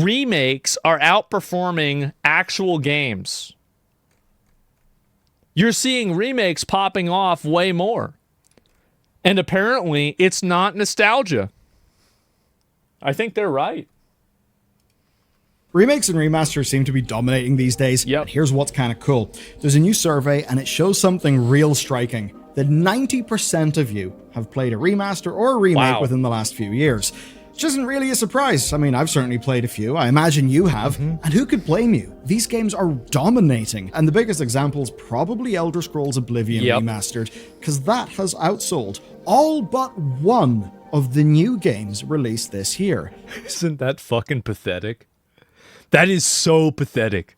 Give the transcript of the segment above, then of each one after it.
Remakes are outperforming actual games. You're seeing remakes popping off way more. And apparently, it's not nostalgia. I think they're right. Remakes and remasters seem to be dominating these days. Yep. And here's what's kind of cool. There's a new survey, and it shows something real striking. That 90% of you have played a remaster or a remake within the last few years. Which isn't really a surprise. I mean, I've certainly played a few. I imagine you have. And who could blame you? These games are dominating. And the biggest example is probably Elder Scrolls Oblivion Remastered, because that has outsold all but one of the new games released this year. Isn't that fucking pathetic? That is so pathetic.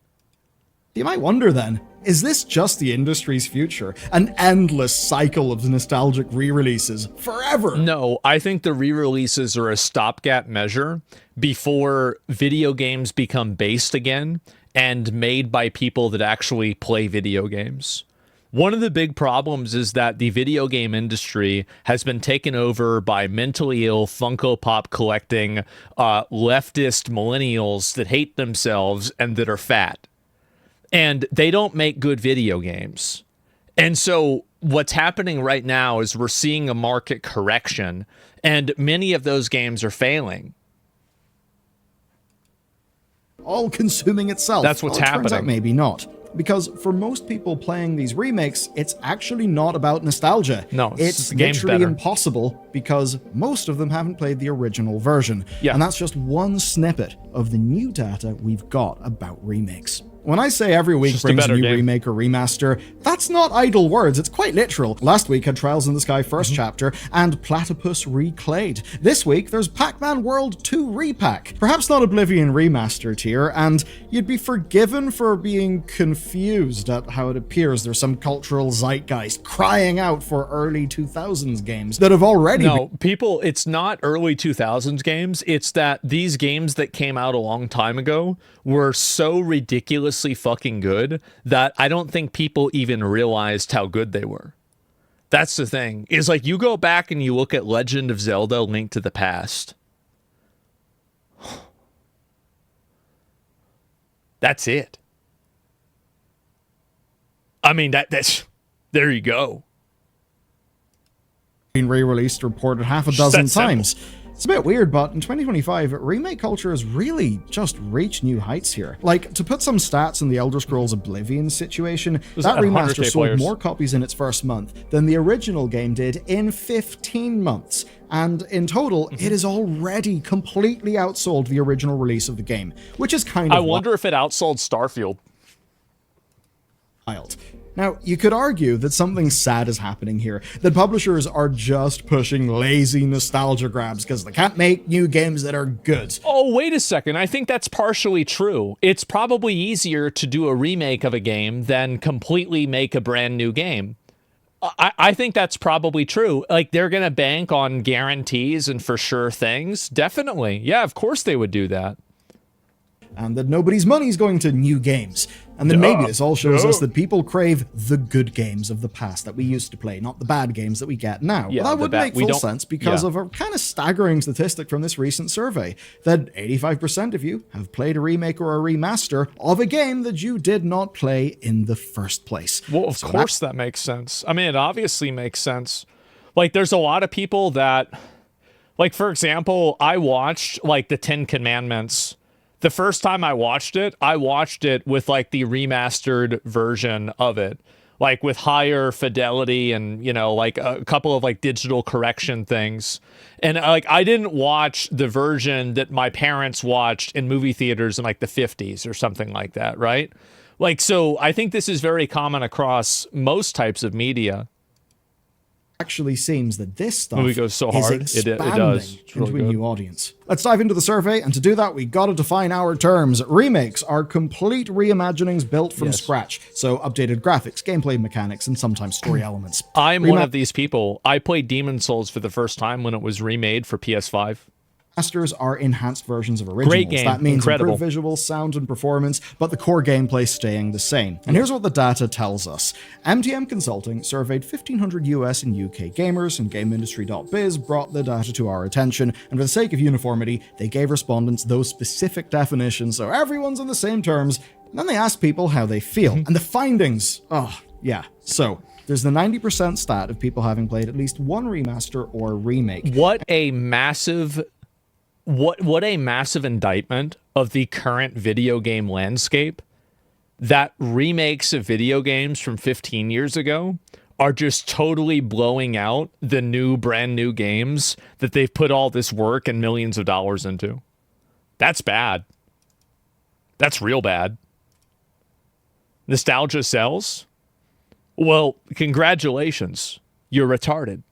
You might wonder then, is this just the industry's future? An endless cycle of nostalgic re-releases forever? No, I think the re-releases are a stopgap measure before video games become based again and made by people that actually play video games. One of the big problems is that the video game industry has been taken over by mentally ill Funko Pop collecting leftist millennials that hate themselves and that are fat. And they don't make good video games. And so what's happening right now is we're seeing a market correction, and many of those games are failing. All consuming itself. That's what's happening. Turns out maybe not. Because for most people playing these remakes, it's actually not about nostalgia. No, it's the game's literally better. Impossible because most of them haven't played the original version. Yeah. And that's just one snippet of the new data we've got about remakes. When I say every week brings a new remake or remaster, that's not idle words, it's quite literal. Last week had Trials in the Sky first chapter and Platypus Reclayed. This week there's Pac-Man World 2 Repack. Perhaps not Oblivion Remaster tier, and you'd be forgiven for being confused at how it appears there's some cultural zeitgeist crying out for early 2000s games that have already people, it's not early 2000s games, it's that these games that came out a long time ago were so ridiculously fucking good that I don't think people even realized how good they were. That's the thing. Is like you go back and you look at Legend of Zelda: Link to the Past. That's it. I mean that's there you go. Been re-released, reported half a dozen times. It's a bit weird, but in 2025, remake culture has really just reached new heights here. Like, to put some stats in the Elder Scrolls Oblivion situation, that remaster sold more copies in its first month than the original game did in 15 months. And in total, it has already completely outsold the original release of the game, which is kind of I wonder if it outsold Starfield. Wild. Now, you could argue that something sad is happening here, that publishers are just pushing lazy nostalgia grabs because they can't make new games that are good. Oh, wait a second. I think that's partially true. It's probably easier to do a remake of a game than completely make a brand new game. I think that's probably true. Like, they're going to bank on guarantees and for sure things. Definitely. Yeah, of course they would do that. And that nobody's money's going to new games. And then maybe this all shows us that people crave the good games of the past that we used to play, not the bad games that we get now. Yeah, well, that would make full sense because of a kind of staggering statistic from this recent survey, that 85% of you have played a remake or a remaster of a game that you did not play in the first place. Well, of course that makes sense. I mean, it obviously makes sense. Like, there's a lot of people that, like, for example, I watched, like, the 10 Commandments. The first time I watched it with like the remastered version of it, like with higher fidelity and, you know, like a couple of like digital correction things. And like, I didn't watch the version that my parents watched in movie theaters in like the 50s or something like that, right? Like, so I think this is very common across most types of media. Actually seems that this stuff movie goes so hard. Is expanding it does. It's into really a new audience. Let's dive into the survey, and to do that, we gotta define our terms. Remakes are complete reimaginings built from scratch, so updated graphics, gameplay mechanics, and sometimes story elements. I'm one of these people. I played Demon's Souls for the first time when it was remade for PS5. remasters are enhanced versions of originals. Great game. That means Incredible. improved visuals, sound, and performance, but the core gameplay staying the same. And here's what the data tells us. MTM Consulting surveyed 1,500 US and UK gamers, and GameIndustry.biz brought the data to our attention, and for the sake of uniformity, they gave respondents those specific definitions so everyone's on the same terms, and then they asked people how they feel. And the findings, so there's the 90% stat of people having played at least one remaster or remake. What a massive indictment of the current video game landscape, that remakes of video games from 15 years ago are just totally blowing out the brand new games that they've put all this work and millions of dollars into. That's bad. That's real bad. Nostalgia sells? Well, congratulations. You're retarded.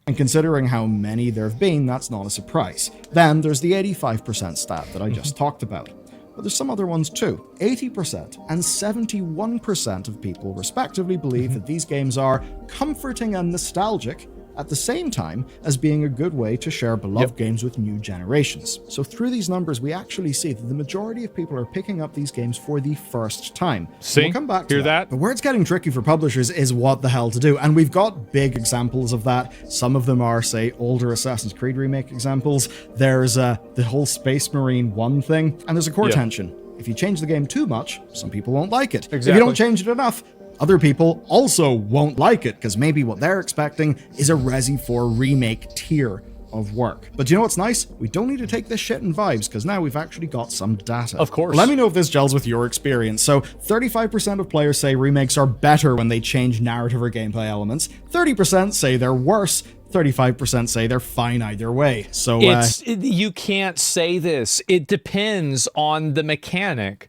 And considering how many there have been, that's not a surprise. Then there's the 85% stat that I just talked about. But there's some other ones too. 80% and 71% of people respectively believe that these games are comforting and nostalgic at the same time as being a good way to share beloved games with new generations. So through these numbers, we actually see that the majority of people are picking up these games for the first time. See? We'll come back to Hear that? But where it's getting tricky for publishers is what the hell to do. And we've got big examples of that. Some of them are, say, older Assassin's Creed remake examples. There's the whole Space Marine 1 thing. And there's a core tension. If you change the game too much, some people won't like it. If you don't change it enough, other people also won't like it, because maybe what they're expecting is a Resi 4 remake tier of work. But you know what's nice? We don't need to take this shit in vibes, because now we've actually got some data. Of course. Let me know if this gels with your experience. So 35% of players say remakes are better when they change narrative or gameplay elements. 30% say they're worse. 35% say they're fine either way. So you can't say this. It depends on the mechanic.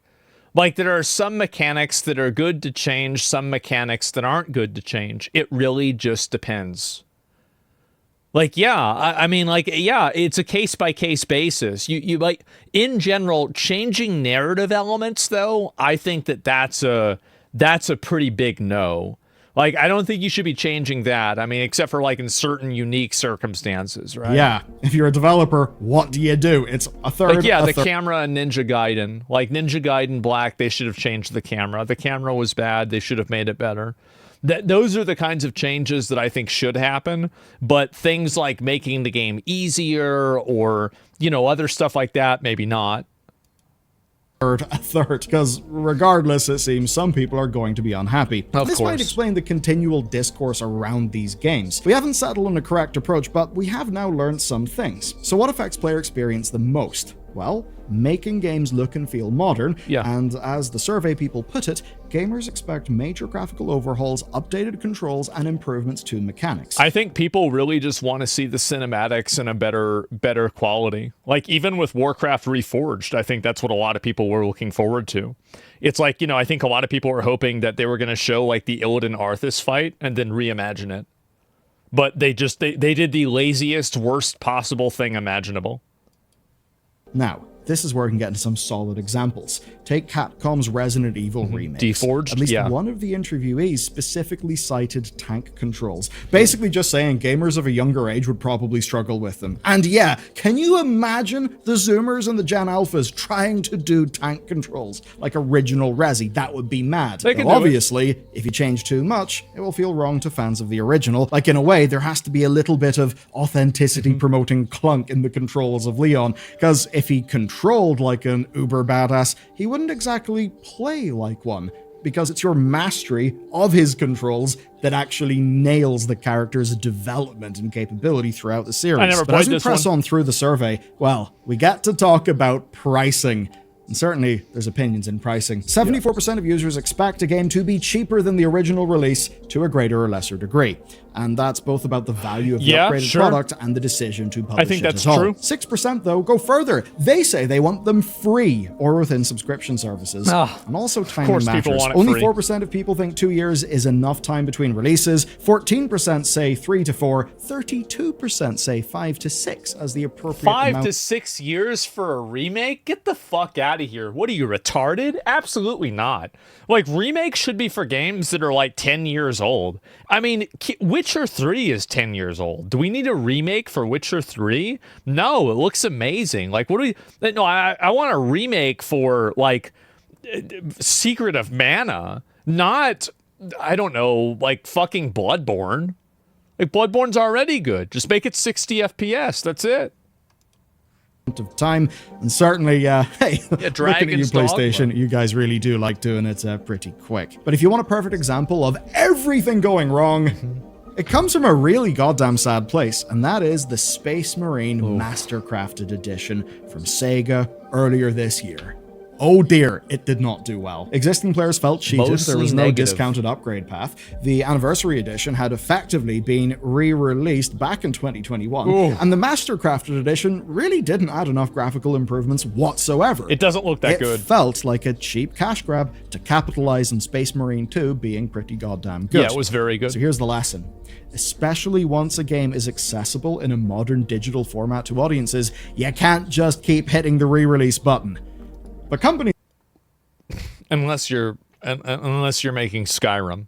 Like, there are some mechanics that are good to change, some mechanics that aren't good to change. It really just depends. Like, it's a case-by-case basis. You like, in general, changing narrative elements, though, I think that's a pretty big no. Like, I don't think you should be changing that. I mean, except for, like, in certain unique circumstances, right? Yeah. If you're a developer, what do you do? It's a third. Like, the camera in Ninja Gaiden. Like, Ninja Gaiden Black, they should have changed the camera. The camera was bad. They should have made it better. Those are the kinds of changes that I think should happen. But things like making the game easier or, other stuff like that, maybe not. A third, because regardless, it seems some people are going to be unhappy. This might explain the continual discourse around these games. We haven't settled on a correct approach, but we have now learned some things. So what affects player experience the most? Well, making games look and feel modern, and as the survey people put it, gamers expect major graphical overhauls, updated controls, and improvements to mechanics. I think people really just want to see the cinematics in a better quality. Like, even with Warcraft Reforged, I think that's what a lot of people were looking forward to. It's like, I think a lot of people were hoping that they were going to show, like, the Illidan Arthas fight and then reimagine it. But they did the laziest, worst possible thing imaginable. Now, this is where we can get into some solid examples. Take Capcom's Resident Evil remakes. Deforged? At least one of the interviewees specifically cited tank controls. Basically just saying gamers of a younger age would probably struggle with them. And yeah, can you imagine the Zoomers and the Gen Alphas trying to do tank controls like original Resi? That would be mad. Well, obviously, if you change too much, it will feel wrong to fans of the original. Like, in a way, there has to be a little bit of authenticity promoting clunk in the controls of Leon, because if he controlled like an uber badass, he wouldn't exactly play like one, because it's your mastery of his controls that actually nails the character's development and capability throughout the series. But as we press on through the survey, well, we get to talk about pricing. And certainly, there's opinions in pricing. 74% of users expect a game to be cheaper than the original release to a greater or lesser degree. And that's both about the value of the upgraded product and the decision to publish it. I think that's true. 6%, though, go further. They say they want them free or within subscription services. And also timing matters. Only 4% of people think 2 years is enough time between releases. 14% say 3 to 4. 32% say 5 to 6 as the appropriate amount. 5 to 6 years for a remake? Get the fuck out out of here. What are you, retarded? Absolutely not. Like, remakes should be for games that are like 10 years old. I mean, Witcher 3 is 10 years old. Do we need a remake for Witcher 3? No, it looks amazing. Like, what do we... No, I want a remake for, like, Secret of Mana, not, I don't know, like fucking Bloodborne. Like, Bloodborne's already good. Just make it 60 FPS. That's it. Of time, and certainly, hey, looking at you, PlayStation, Dogma. you guys really do like doing it pretty quick. But if you want a perfect example of everything going wrong, it comes from a really goddamn sad place, and that is the Space Marine Mastercrafted Edition from Sega earlier this year. Oh dear, it did not do well. Existing players felt cheated. Mostly there was no negative. discounted upgrade path. The Anniversary Edition had effectively been re-released back in 2021, and the Mastercrafted Edition really didn't add enough graphical improvements whatsoever. It doesn't look that good. It felt like a cheap cash grab to capitalize on Space Marine 2 being pretty goddamn good. Yeah, it was very good. So here's the lesson. Especially once a game is accessible in a modern digital format to audiences, you can't just keep hitting the re-release button. But companies, unless you're making Skyrim,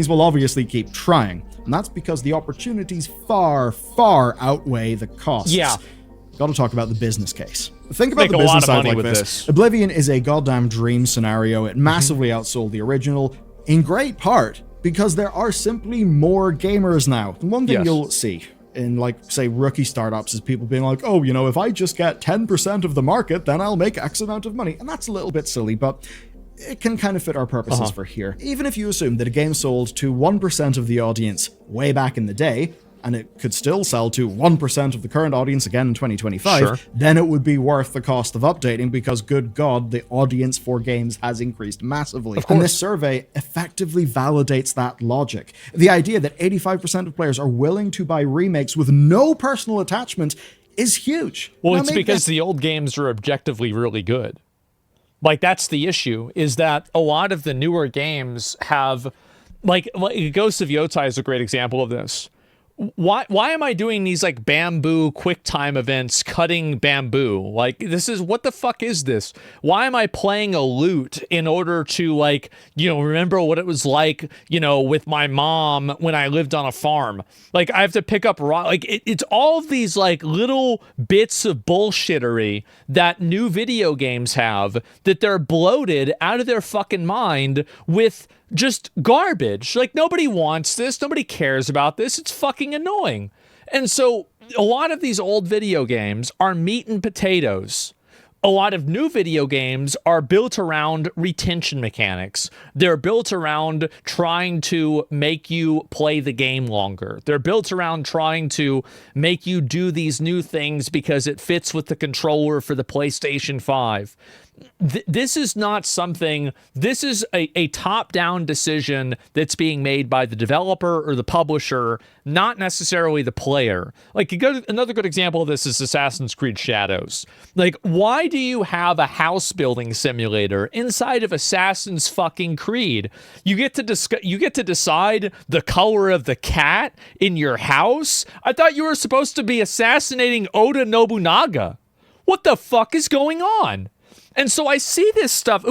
will obviously keep trying, and that's because the opportunities far, far outweigh the costs. Yeah. Got to talk about the business case. Think about Make the a business lot of side money like with this. Oblivion is a goddamn dream scenario. It massively outsold the original, in great part because there are simply more gamers now. And one thing you'll see in, like, say, rookie startups is people being like, oh, you know, if I just get 10% of the market, then I'll make X amount of money. And that's a little bit silly, but it can kind of fit our purposes for here. Even if you assume that a game sold to 1% of the audience way back in the day, and it could still sell to 1% of the current audience again in 2025, then it would be worth the cost of updating because, good God, the audience for games has increased massively. And this survey effectively validates that logic. The idea that 85% of players are willing to buy remakes with no personal attachment is huge. Well, now, it's because the old games are objectively really good. Like, that's the issue, is that a lot of the newer games have, like Ghost of Yotai is a great example of this. Why am I doing these like bamboo quick time events cutting bamboo? Like, this is, what the fuck is this? Why am I playing a lute in order to, like, you know, remember what it was like, you know, with my mom when I lived on a farm? Like, I have to pick up rock. Like, it's all of these like little bits of bullshittery that new video games have that they're bloated out of their fucking mind with just garbage. Like, nobody wants this. Nobody cares about this. It's fucking annoying. And so a lot of these old video games are meat and potatoes. A lot of new video games are built around retention mechanics. They're built around trying to make you play the game longer. They're built around trying to make you do these new things because it fits with the controller for the PlayStation 5. This is not something, this is a top-down decision that's being made by the developer or the publisher, not necessarily the player. Like, another good example of this is Assassin's Creed Shadows. Like, why do you have a house building simulator inside of Assassin's fucking Creed? You get to decide the color of the cat in your house? I thought you were supposed to be assassinating Oda Nobunaga. What the fuck is going on? And so I see this stuff.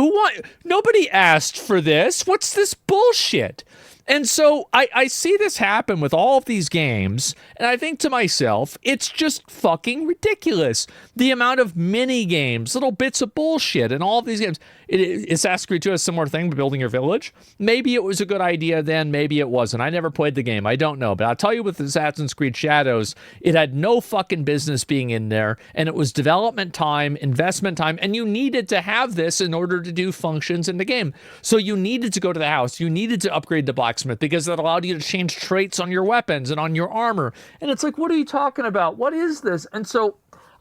Nobody asked for this. What's this bullshit? And so I see this happen with all of these games, and I think to myself, it's just fucking ridiculous. The amount of mini games, little bits of bullshit in all of these games. Assassin's Creed 2 has a similar thing, but building your village. Maybe it was a good idea then, maybe it wasn't. I never played the game. I don't know. But I'll tell you, with Assassin's Creed Shadows, it had no fucking business being in there, and it was development time, investment time, and you needed to have this in order to do functions in the game. So you needed to go to the house. You needed to upgrade the blacksmith because that allowed you to change traits on your weapons and on your armor. And it's like, what are you talking about? What is this? And so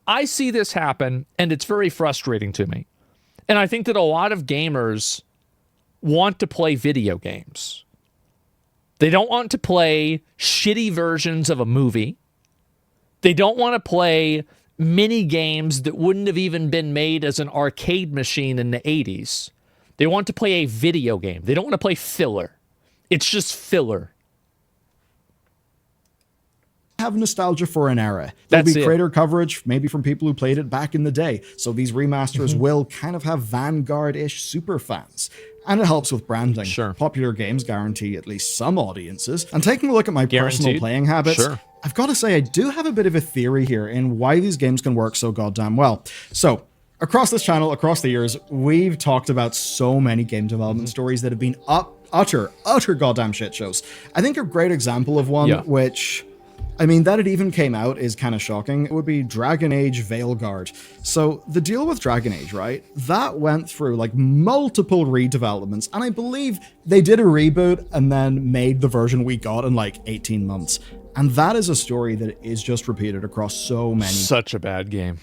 I see this happen, and it's very frustrating to me. And I think that a lot of gamers want to play video games. They don't want to play shitty versions of a movie. They don't want to play mini games that wouldn't have even been made as an arcade machine in the 80s. They want to play a video game. They don't want to play filler. It's just filler. have nostalgia for an era. There'll be creator coverage, maybe from people who played it back in the day. So these remasters will kind of have Vanguard-ish super fans. And it helps with branding. Sure. Popular games guarantee at least some audiences. And taking a look at my personal playing habits, I've got to say I do have a bit of a theory here in why these games can work so goddamn well. So, across this channel, across the years, we've talked about so many game development stories that have been utter goddamn shit shows. I think a great example of one, which, I mean, that it even came out is kind of shocking. It would be Dragon Age Veilguard. So the deal with Dragon Age, right? That went through like multiple redevelopments, and I believe they did a reboot and then made the version we got in like 18 months. And that is a story that is just repeated across so many. Such a bad game.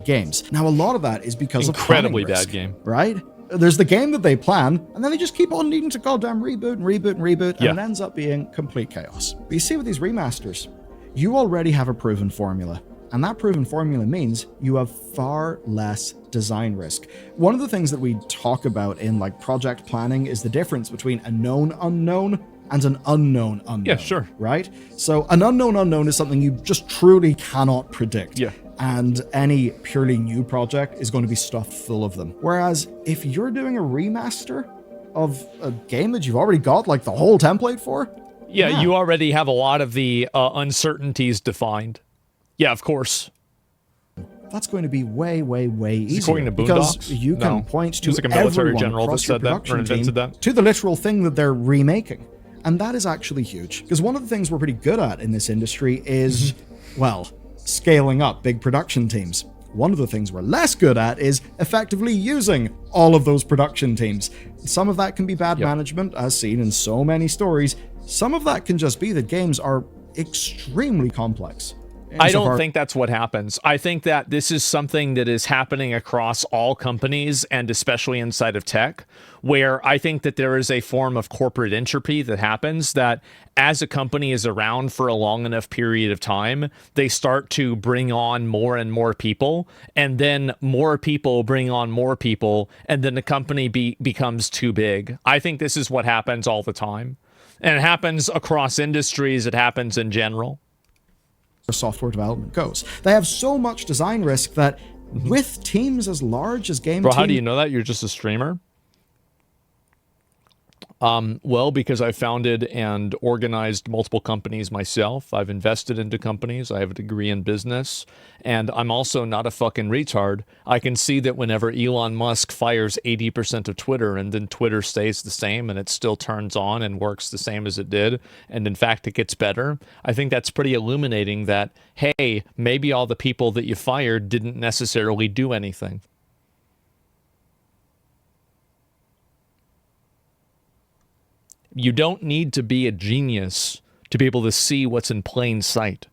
Games. Now, a lot of that is because incredibly of risk, bad game, right? There's the game that they plan, and then they just keep on needing to goddamn reboot and reboot and reboot, and it ends up being complete chaos. But you see with these remasters, you already have a proven formula, and that proven formula means you have far less design risk. One of the things that we talk about in like project planning is the difference between a known unknown and an unknown unknown. Yeah, sure. Right? So an unknown unknown is something you just truly cannot predict. Yeah. And any purely new project is going to be stuffed full of them. Whereas if you're doing a remaster of a game that you've already got like the whole template for, you already have a lot of the uncertainties defined. Yeah, of course. That's going to be way easier. According to Boondocks? Because you can point to like a military everyone general that said that or invented that. To the literal thing that they're remaking. And that is actually huge. Because one of the things we're pretty good at in this industry is, well, scaling up big production teams. One of the things we're less good at is effectively using all of those production teams. Some of that can be bad management, as seen in so many stories. Some of that can just be that games are extremely complex. I don't think that's what happens. I think that this is something that is happening across all companies and especially inside of tech, where I think that there is a form of corporate entropy that happens that as a company is around for a long enough period of time, they start to bring on more and more people, and then more people bring on more people, and then the company becomes too big. I think this is what happens all the time. And it happens across industries. It happens in general. Software development goes. They have so much design risk that with teams as large as Game Bro, how do you know that? You're just a streamer? Well, because I founded and organized multiple companies myself. I've invested into companies. I have a degree in business. And I'm also not a fucking retard. I can see that whenever Elon Musk fires 80% of Twitter and then Twitter stays the same and it still turns on and works the same as it did, and in fact it gets better, I think that's pretty illuminating that, hey, maybe all the people that you fired didn't necessarily do anything. You don't need to be a genius to be able to see what's in plain sight.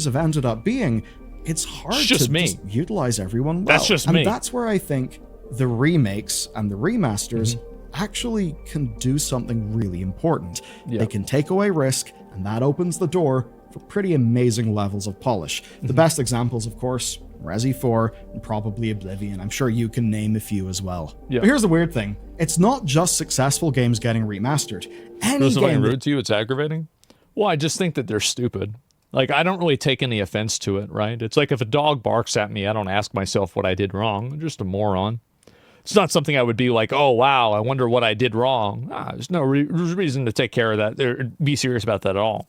Have ended up being, it's hard to just utilize everyone well. That's just me. And that's where I think the remakes and the remasters actually can do something really important. They can take away risk, and that opens the door for pretty amazing levels of polish. The best examples, of course, Resi 4 and probably Oblivion. I'm sure you can name a few as well. But here's the weird thing. It's not just successful games getting remastered. Any game rude to you, it's aggravating? Well, I just think that they're stupid. Like, I don't really take any offense to it, right? It's like if a dog barks at me, I don't ask myself what I did wrong. I'm just a moron. It's not something I would be like, oh, wow, I wonder what I did wrong. There's no reason to take care of that or be serious about that at all.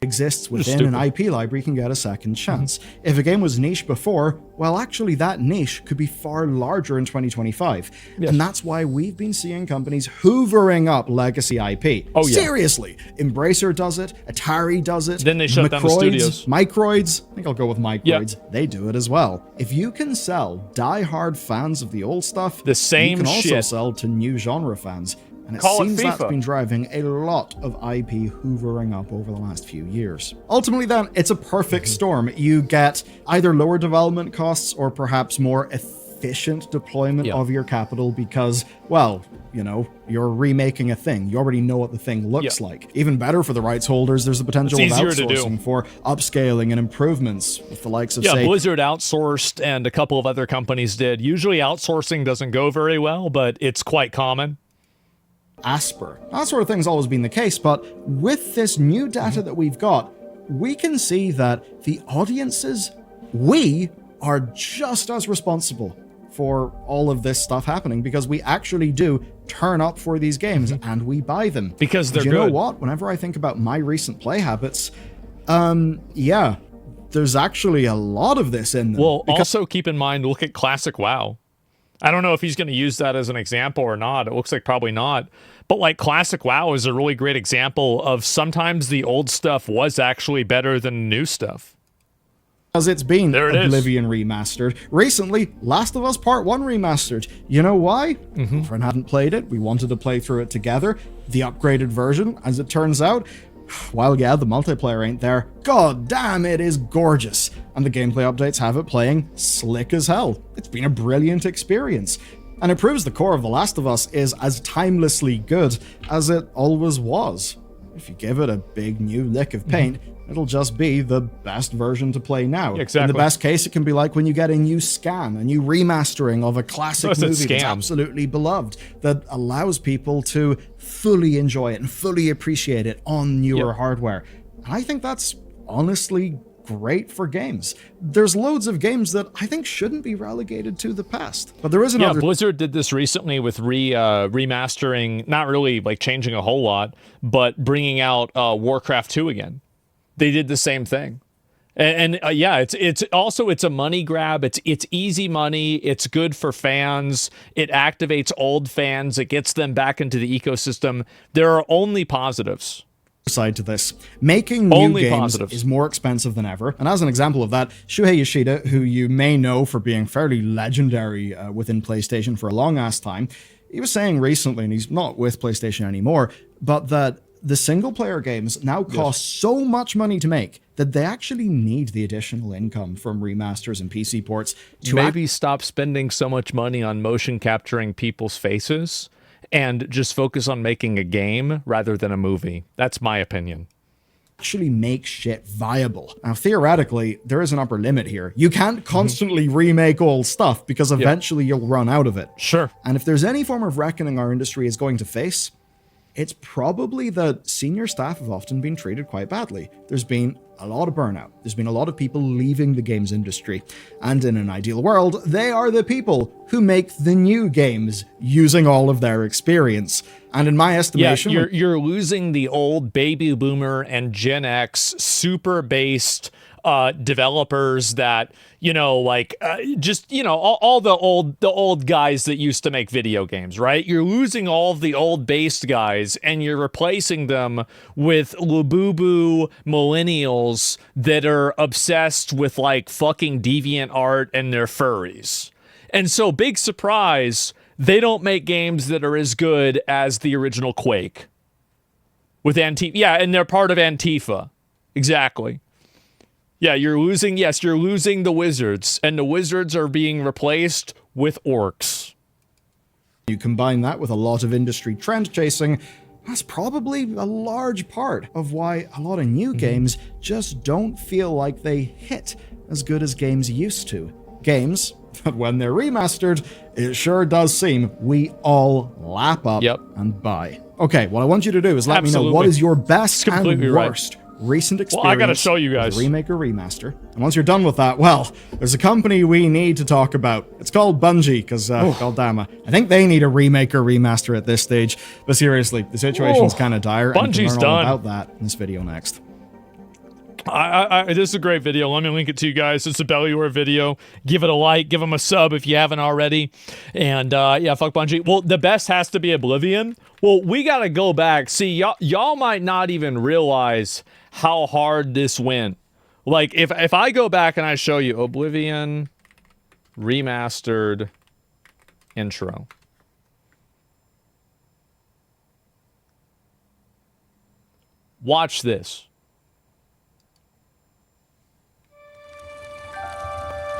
Exists within an IP library can get a second chance. If a game was niche before, well, actually that niche could be far larger in 2025. And that's why we've been seeing companies hoovering up legacy IP. Oh, seriously. Embracer does it. Atari does it. Then they shut down the studios. Microids. I think I'll go with Microids. They do it as well. If you can sell die-hard fans of the old stuff, the same you can also sell to new genre fans. And it seems that's been driving a lot of IP hoovering up over the last few years. Ultimately then, it's a perfect storm. You get either lower development costs or perhaps more efficient deployment of your capital because, well, you know, you're remaking a thing. You already know what the thing looks like. Even better for the rights holders, there's the potential of outsourcing for upscaling and improvements with the likes of, say... Blizzard outsourced and a couple of other companies did. Usually outsourcing doesn't go very well, but it's quite common. Asper. That sort of thing's always been the case, but with this new data that we've got, we can see that the audiences, we are just as responsible for all of this stuff happening, because we actually do turn up for these games and we buy them. Because they're good. You know what? Whenever I think about my recent play habits, yeah, there's actually a lot of this in them. Well, also keep in mind, look at Classic WoW. I don't know if he's going to use that as an example or not. It looks like probably not. But like Classic WoW is a really great example of sometimes the old stuff was actually better than the new stuff. Because it's been Oblivion remastered. Recently, Last of Us Part 1 remastered. You know why? Friend hadn't played it. We wanted to play through it together. The upgraded version, as it turns out, while yeah, the multiplayer ain't there, god damn, it is gorgeous. And the gameplay updates have it playing slick as hell. It's been a brilliant experience. And it proves the core of The Last of Us is as timelessly good as it always was. If you give it a big new lick of paint, it'll just be the best version to play now. Exactly. In the best case, it can be like when you get a new scan, a new remastering of a classic movie that's absolutely beloved, that allows people to fully enjoy it and fully appreciate it on newer hardware. And I think that's honestly great for games. There's loads of games that I think shouldn't be relegated to the past. But there is another... Yeah, Blizzard did this recently with remastering, not really like changing a whole lot, but bringing out Warcraft 2 again. They did the same thing. And yeah, it's also, it's a money grab. It's easy money. It's good for fans. It activates old fans. It gets them back into the ecosystem. There are only positives. Side to this. Making new games is more expensive than ever. And as an example of that, Shuhei Yoshida, who you may know for being fairly legendary within PlayStation for a long ass time, he was saying recently, and he's not with PlayStation anymore, but that the single-player games now cost so much money to make that they actually need the additional income from remasters and PC ports to maybe stop spending so much money on motion capturing people's faces and just focus on making a game rather than a movie. That's my opinion. Actually make shit viable. Now, theoretically, there is an upper limit here. You can't constantly remake old stuff because eventually you'll run out of it. Sure. And if there's any form of reckoning our industry is going to face, it's probably that senior staff have often been treated quite badly. There's been a lot of burnout. There's been a lot of people leaving the games industry. And in an ideal world, they are the people who make the new games using all of their experience. And in my estimation... Yeah, you're losing the old baby boomer and Gen X super based developers that, you know, like just, you know, all the old guys that used to make video games, right? You're losing all of the old based guys and you're replacing them with Labubu millennials that are obsessed with like fucking deviant art and they're furries. And so, big surprise, they don't make games that are as good as the original Quake with Antifa. Yeah, and they're part of Antifa. Exactly. Yeah, you're losing the wizards, and the wizards are being replaced with orcs. You combine that with a lot of industry trend chasing, that's probably a large part of why a lot of new games just don't feel like they hit as good as games used to. Games that when they're remastered, it sure does seem we all lap up and buy. Okay, what I want you to do is let me know what is your best and worst recent experience. Well, I gotta show you guys. Remake or remaster. And once you're done with that, well, there's a company we need to talk about. It's called Bungie, because, goddamn, I think they need a remake or remaster at this stage. But seriously, the situation's kind of dire. Bungie's and you can learn done. all about that in this video next. This is a great video. Let me link it to you guys. It's a Belluar video. Give it a like. Give them a sub if you haven't already. And yeah, fuck Bungie. Well, the best has to be Oblivion. Well, we got to go back. See, y'all might not even realize how hard this went. Like, if I go back and I show you Oblivion remastered intro. Watch this.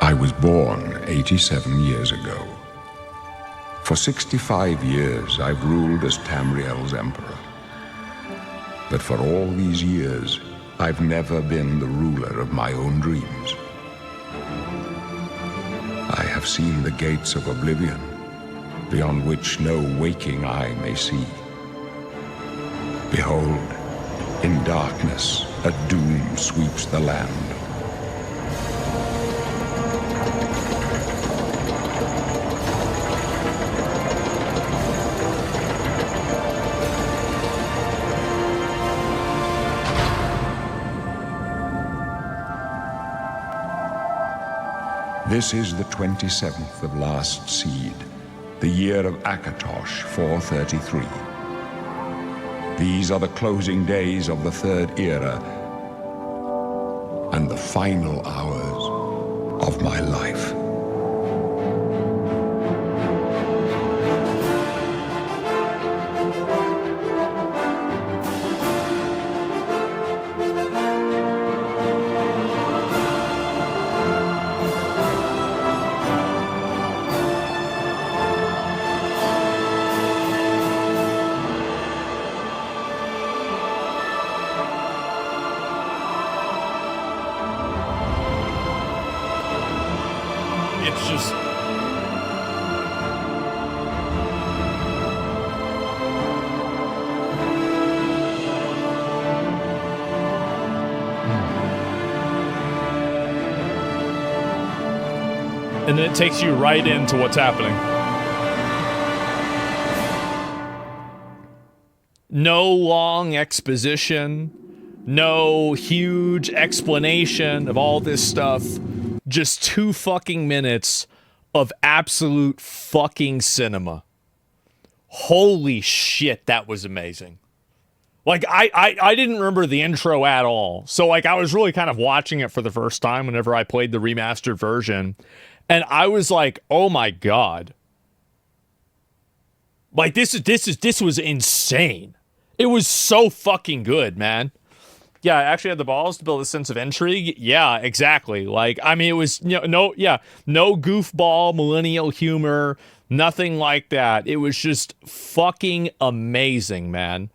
I was born 87 years ago. For 65 years, I've ruled as Tamriel's emperor. But for all these years, I've never been the ruler of my own dreams. I have seen the gates of oblivion, beyond which no waking eye may see. Behold, in darkness, a doom sweeps the land. This is the 27th of last seed, the year of Akatosh 433. These are the closing days of the third era and the final hours of my life. It's just... And then it takes you right into what's happening. No long exposition, no huge explanation of all this stuff. Just 2 fucking minutes of absolute fucking cinema. Holy shit, that was amazing. Like, I didn't remember the intro at all. So, like, I was really kind of watching it for the first time whenever I played the remastered version. And I was like, oh my god. Like, this was insane. It was so fucking good, man. Yeah, I actually had the balls to build a sense of intrigue. Yeah, exactly. Like, I mean, it was, no goofball millennial humor, nothing like that. It was just fucking amazing, man.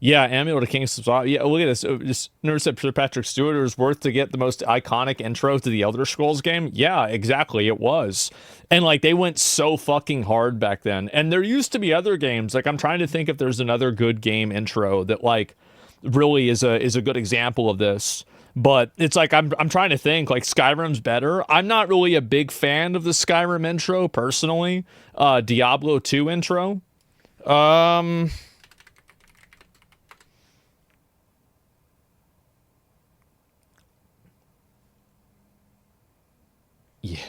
Yeah, Amulet of Kings. Yeah, look at this. Just never said Sir Patrick Stewart, it was worth to get the most iconic intro to the Elder Scrolls game. Yeah, exactly. It was. And like, they went so fucking hard back then. And there used to be other games. Like, I'm trying to think if there's another good game intro that like really is a good example of this. But it's like, I'm trying to think, like, Skyrim's better. I'm not really a big fan of the Skyrim intro personally. Diablo 2 intro. Yes.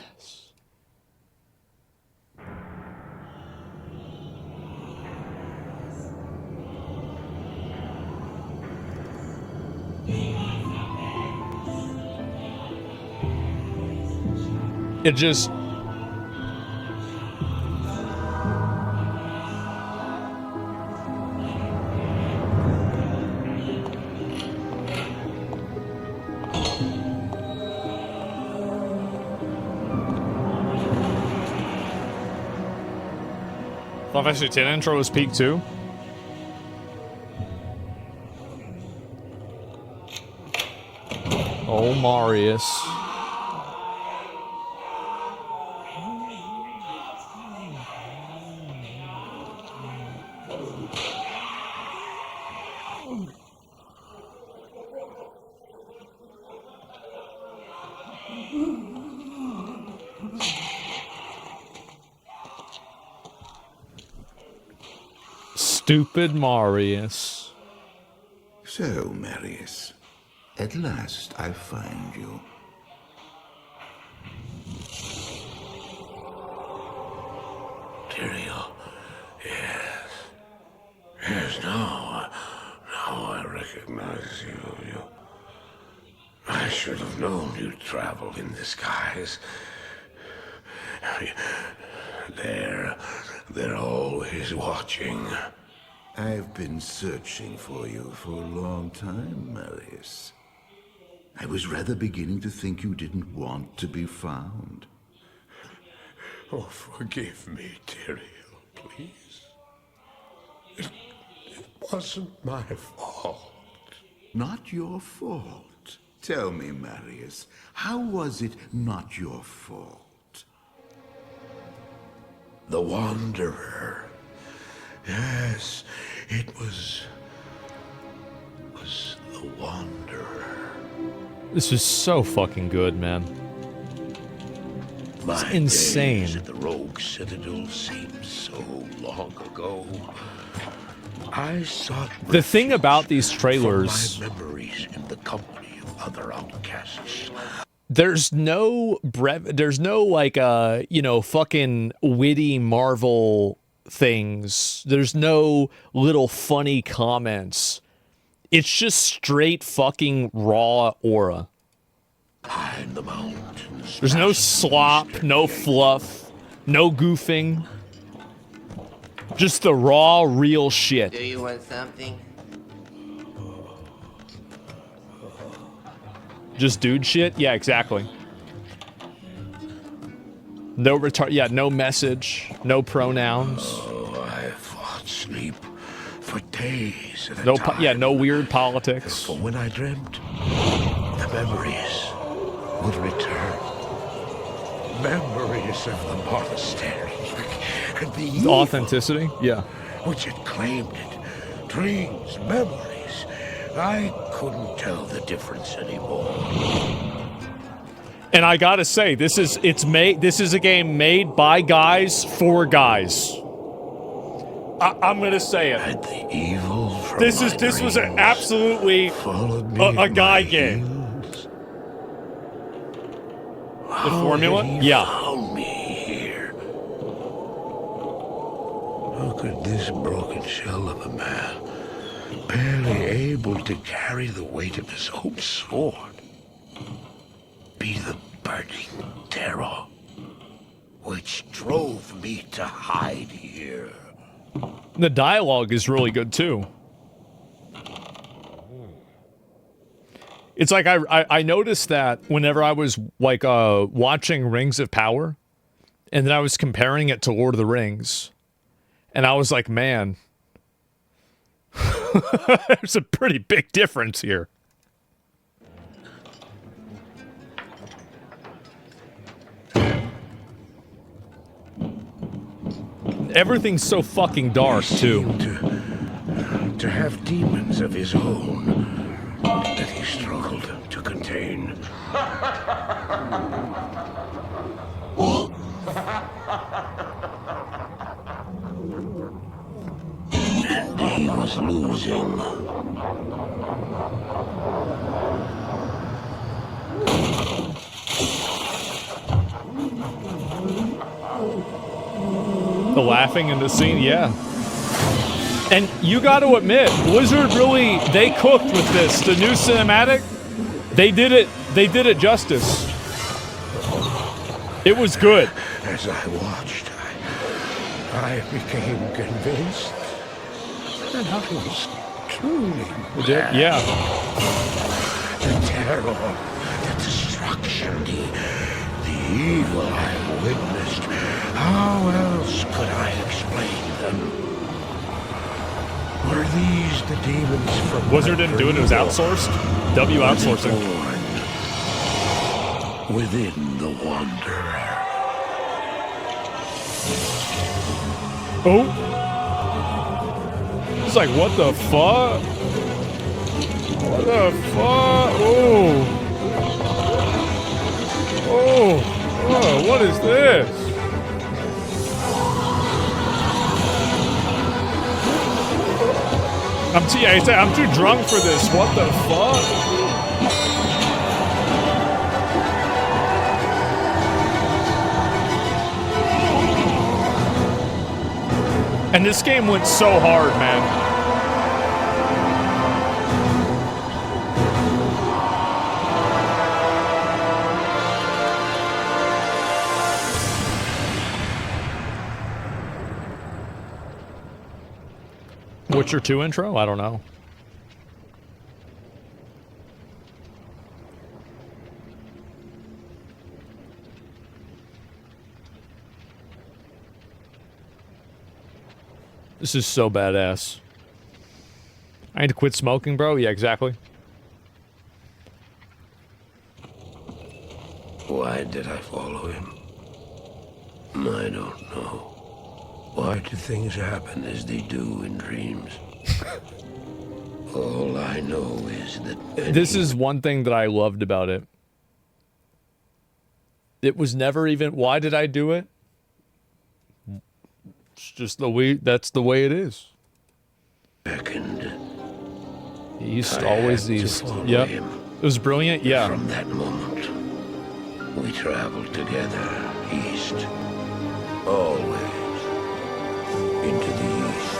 It just... Final Fantasy 10 intro was peak too. Oh, Marius. Stupid Marius. So, Marius, at last I find you. Tyrael, yes. Yes, now I recognize you. I should have known you'd travel in disguise. They're always watching. I've been searching for you for a long time, Marius. I was rather beginning to think you didn't want to be found. Oh, forgive me, Tyrael, please. It wasn't my fault. Not your fault. Tell me, Marius, how was it not your fault? The Wanderer. Yes, it was was the Wanderer. This is so fucking good, man. My It's insane. days at the Rogue Citadel seem so long ago. I sought The thing about these refuge trailers, from my memories in the company of other outcasts. there's no like fucking witty Marvel things. There's no little funny comments. It's just straight fucking raw aura. High in the mountains. There's no slop, no fluff, no goofing. Just the raw, real shit. Do you want something? Just dude shit? Yeah, exactly. No no message, no pronouns. Oh, I fought sleep for days at a time. No weird politics. For when I dreamt, the memories would return. Memories of the monastery and the evil Authenticity? Yeah. which had claimed it. Dreams, memories. I couldn't tell the difference anymore. And I gotta say, this is a game made by guys for guys. I'm gonna say it. And the evil from This my was dreams absolutely followed me a in guy my game. heels. The formula? How had he Yeah. found me here? How could this broken shell of a man, barely able to carry the weight of his own sword, be the burning terror which drove me to hide here? The dialogue is really good too. It's like I noticed that whenever I was like watching Rings of Power, and then I was comparing it to Lord of the Rings, and I was like, man, there's a pretty big difference here. Everything's so fucking dark too. To have demons of his own that he struggled to contain. And he was losing. The laughing in the scene, yeah. And you got to admit, Blizzard really, they cooked with this. The new cinematic, they did it justice. It was good. As I watched, I became convinced that I was truly mad. Yeah. The terror, the destruction, the evil I witnessed. How else could I explain them? Were these the demons from Blizzard didn't do it, it was outsourced. W outsourcing. Within the Wanderer. Oh. It's like, what the fuck? What the fuck? Oh. Oh, what is this? I'm too drunk for this. What the fuck? And this game went so hard, man. Witcher 2 intro? I don't know. This is so badass. I need to quit smoking, bro? Yeah, exactly. Why did I follow him? I don't know. Why do things happen as they do in dreams? All I know is that this is one thing that I loved about it. It was never even, why did I do it? It's just the way, that's the way it is. Beckoned. East, always east. Yep. It was brilliant, yeah. From that moment, we traveled together east. Always into the east.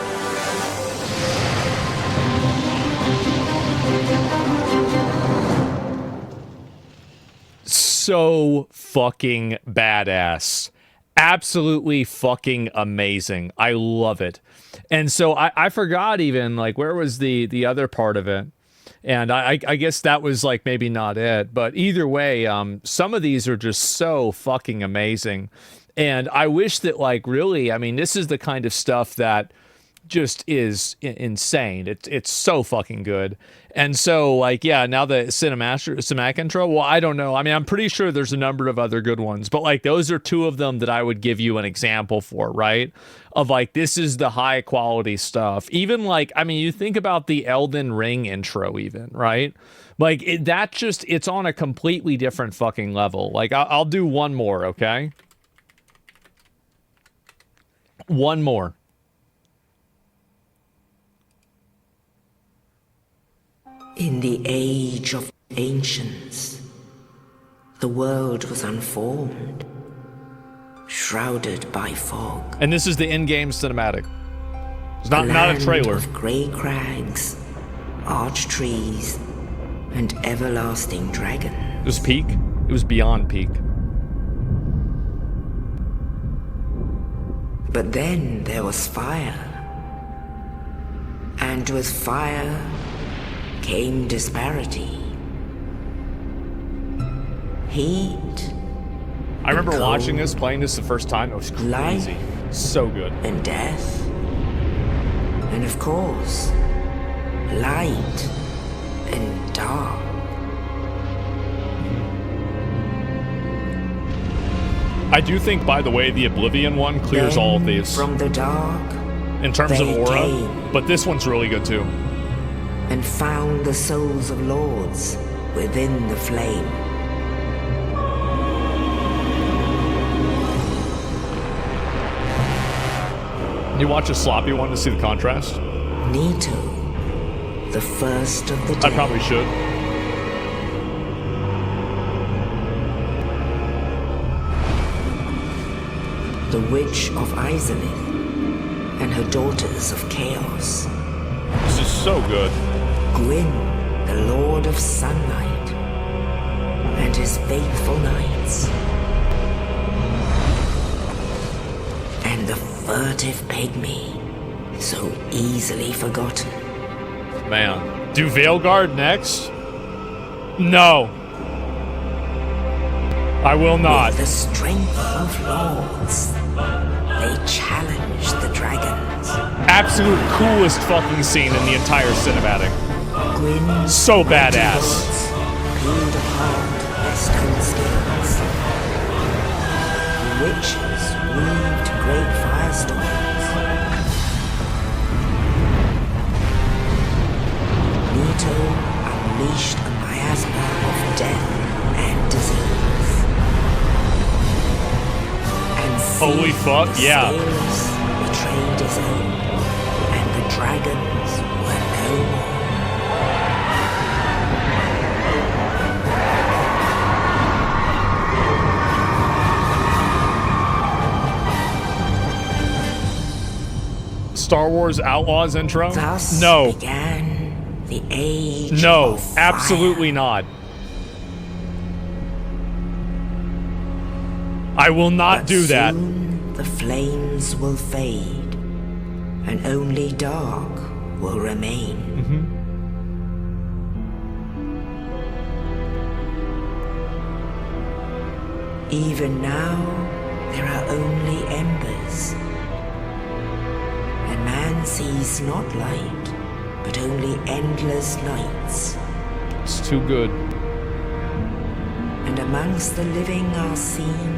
So fucking badass. Absolutely fucking amazing. I love it. And so I forgot even, like, where was the other part of it? And I guess that was, like, maybe not it. But either way, some of these are just so fucking amazing. And I wish that, like, really, I mean, this is the kind of stuff that just is insane. It's so fucking good. And so, like, yeah, now the cinematic intro, well, I don't know. I mean, I'm pretty sure there's a number of other good ones, but, like, those are two of them that I would give you an example for, right? Of, like, this is the high quality stuff. Even, like, I mean, you think about the Elden Ring intro even, right? Like, it's on a completely different fucking level. Like, I'll do one more, okay? One more. In the age of ancients, the world was unformed, shrouded by fog. And this is the in-game cinematic. It's not a trailer. Of grey crags, arch trees, and everlasting dragons. It was peak. It was beyond peak. But then there was fire. And with fire came disparity. Heat. I remember watching this, playing this the first time. It was crazy. So good. And death. And of course, light and dark. I do think, by the way, the Oblivion one clears Then all of these. From the dark, in terms of they aura. came. But this one's really good too. And found the souls of lords within the flame. You watch a sloppy one to see the contrast? Nito, the first of the dead. I probably should. The Witch of Izalith and her daughters of Chaos. This is so good. Gwyn, the Lord of Sunlight, and his faithful knights. And the furtive pygmy, so easily forgotten. Man. Do Veilguard next? No. I will not. With the strength of lords, they challenged the dragons. Absolute coolest fucking scene in the entire cinematic. Gwyn So badass. peeled apart their stone skills. The witches weaved great firestorms. Nito unleashed a miasma of death and disease. And Holy fuck, the yeah. scales betrayed his own, and the dragons were no more. Star Wars Outlaws intro? Thus No. began the age No, of fire. absolutely not. I will not But do that. soon the flames will fade, and only dark will remain. Even now, there are only embers. And man sees not light, but only endless nights. It's too good. And amongst the living are seen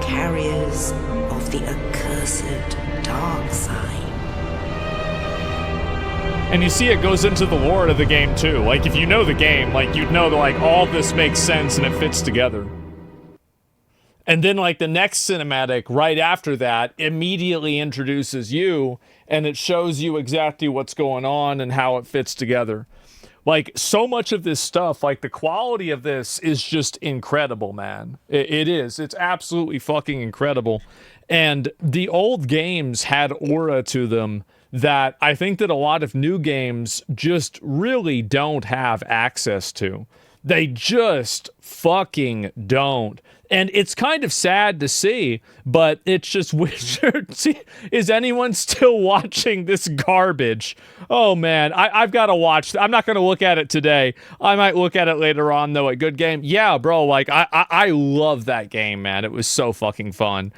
carriers of the accursed dark sign. And you see it goes into the lore of the game too. Like, if you know the game, like, you'd know that, like, all this makes sense and it fits together. And then, like, the next cinematic right after that immediately introduces you, and it shows you exactly what's going on and how it fits together. Like, so much of this stuff, like, the quality of this is just incredible, man. It is. It's absolutely fucking incredible. And the old games had aura to them that I think that a lot of new games just really don't have access to. They just fucking don't. And it's kind of sad to see, but it's just weird. Is anyone still watching this garbage? Oh man, I've got to watch. I'm not going to look at it today. I might look at it later on though. A good game. Yeah, bro, like I love that game, man. It was so fucking fun.